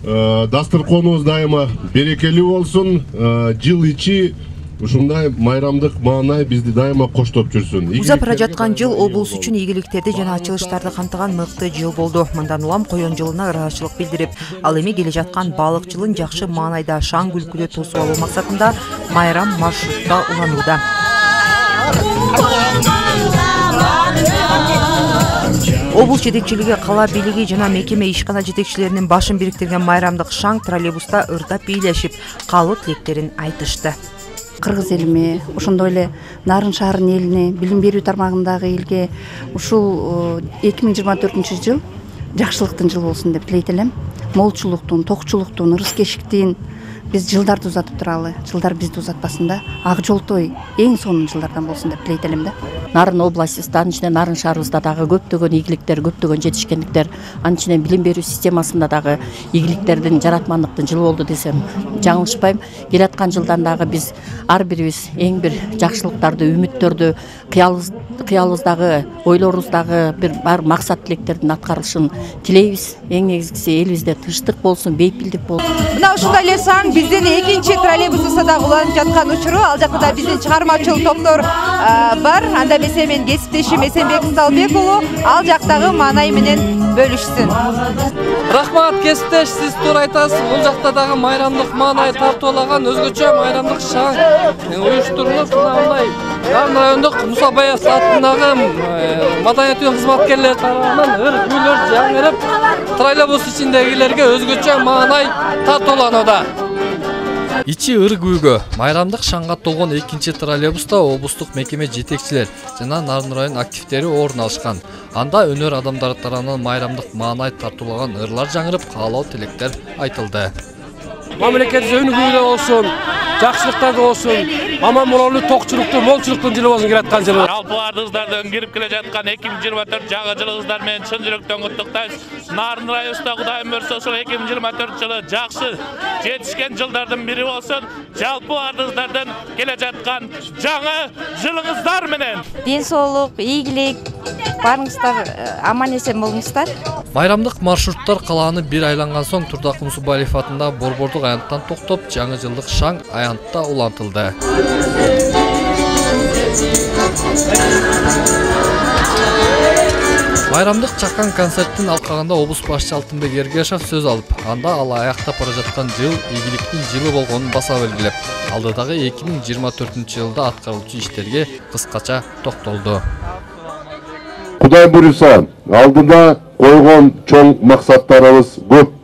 Дастарконубуз дайыма берекелүү болсун. Жыл ичи ушундай майрамдык маанай бизди дайыма коштоп жүрсүн. Узап бара жаткан жыл облус үчүн ийгиликтерди жана ачылыштарды камтыган мыкты жыл болду. Мындан улам коен жылына ыраазычылык билдирип, ал эми келе жаткан балык жылын жакшы маанайда шаң күлкүдө тосуп алуу максатында майрам маршрутта уланууда. Облус жетекчилиги, кала бийлиги жана мекеме ишкана жетекчилеринин башын бириктирген майрамдык шаң троллейбуста ырдап бийлешип, каалоо тилектерин айтышты. Кыргыз элиме, ошондой эле Нарын шаарынын элине, билим берүү тармагындагы элге ушул 2024 жыл жакшылыктын жылы болсун деп тилейт элем. Молчулуктун, токчулуктун, ырыс-кешиктин биз жылдарды узатып туралы, жылдар бизди узатпасын да, ак жолтой эң сонун жылдардан болсун деп тилейт элем да. Нарын областыбызда, анын ичинен Нарын шаарыбызда дагы көптөгөн ийгиликтер, көптөгөн жетишкендиктер, анын ичинен билим берүү системасында дагы ийгиликтердин, жаратмандыктын жылы болду десем жаңылышпайм. Келаткан жылдан дагы биз ар бирибиз эң бир жакшылыктарды, үмүттөрдү, кыялыбыздагы, ойлорубуздагы бар максат тилектердин аткарылышын тилейбиз. Эң негизгиси элибизде тынчтык болсун, бейпилдик болсун. Мына ушундай эле саң биздин экинчи троллейбусубузда дагы уланып жаткан учуру, ал жакта да биздин чыгармачыл топтор бар. Анда эмесе мен кесиптешим Эсенбек Ысалбек уулу ал жактагы маанай менен бөлүшсүн. Рахмат кесиптеш, сиз туура айтасыз. Бул жакта дагы майрамдык маанай тартуулаган өзгөчө майрамдык шаң уюштурулуп, мындай Нарын райондук Муса Баяс атындагы маданият үйүнүн кызматкерлери тарабынан ыр күйлөр жаңырып, троллейбус ичиндегилерге өзгөчө маанай тартууланууда. Ичи ыр күйгө майрамдык шаңга толгон экинчи троллейбуста облустук мекеме жетекчилер жана Нарын районунун активдери орун алышкан. Анда өнөр адамдары тарабынан майрамдык маанай тартуулаган ырлар жаңырып, каалоо тилектер айтылды. Мамлекет өнүгүүдө болсун, жакшылыктарда болсун, аман бололу, токчулуктун, молчулуктун жылы болсун келаткан жылы. Жалпы ардыңыздардан кирип келе жаткан 2024 жаңы жылыңыздар менен чын жүрөктөн куттуктайбыз. Нарын районунда Кудайым берсе ошол 2024 жылы жакшы жетишкен жылдардын бири болсун. Жалпы ардыңыздардан келе жаткан жаңы жылыңыздар менен ден соолук, ийгилик, барыңыздар аман эсен болуңуздар. Майрамдык маршруттар калааны бир айланган соң Турдак Мусубалиев атында Борбордук аянттан токтоп, жаңы жылдык шаң аянтта улантылды. Майрамдык чакан концерттин алкагында облус башчы Алтынбек Эргешев сөз алып, анда ал аяктап бара жаткан жыл ийгиликтин жылы болгонун баса белгилеп, алдыдагы 2024 жылда аткарылчу иштерге кыскача токтолду. Кудай буюрса, алдыда койгон чоң максаттарыбыз көп.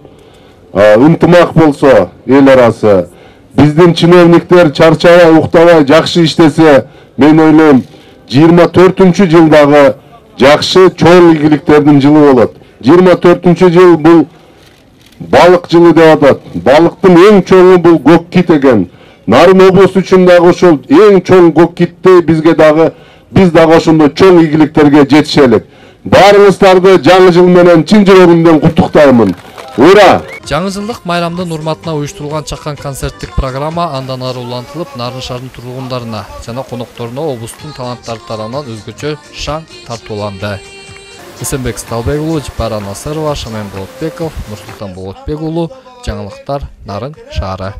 Ынтымак болсо эл арасы, биздин чиновниктер чарчабай, уктабай жакшы иштесе, мен ойлойм 24 жылдагы жакшы чоң ийгиликтердин жылы болот. 24 жыл бул балык жылы деп атат. Балыктын эң чоңу бул көк кит экен. Нарын облусу үчүн дагы ошол эң чоң көк китти бизге дагы биз дагы ошондой чоң ийгиликтерге жетишелик. Баарыңыздарды жаңы жыл менен чын жүрөгүмдөн куттуктаймын. Ура! Жаңы жылдык майрамдын урматына уюштурулган чакан концерттик программа андан ары улантылып, Нарын шаарынын тургундарына жана конокторуна облустун таланттары тарабынан өзгөчө шаң тартууланды. Эсенбек Ысалбек уулу, Жипара Насырова, Шамен Болотбеков, Нурсултан Болотбек уулу, жаңылыктар Нарын шаары.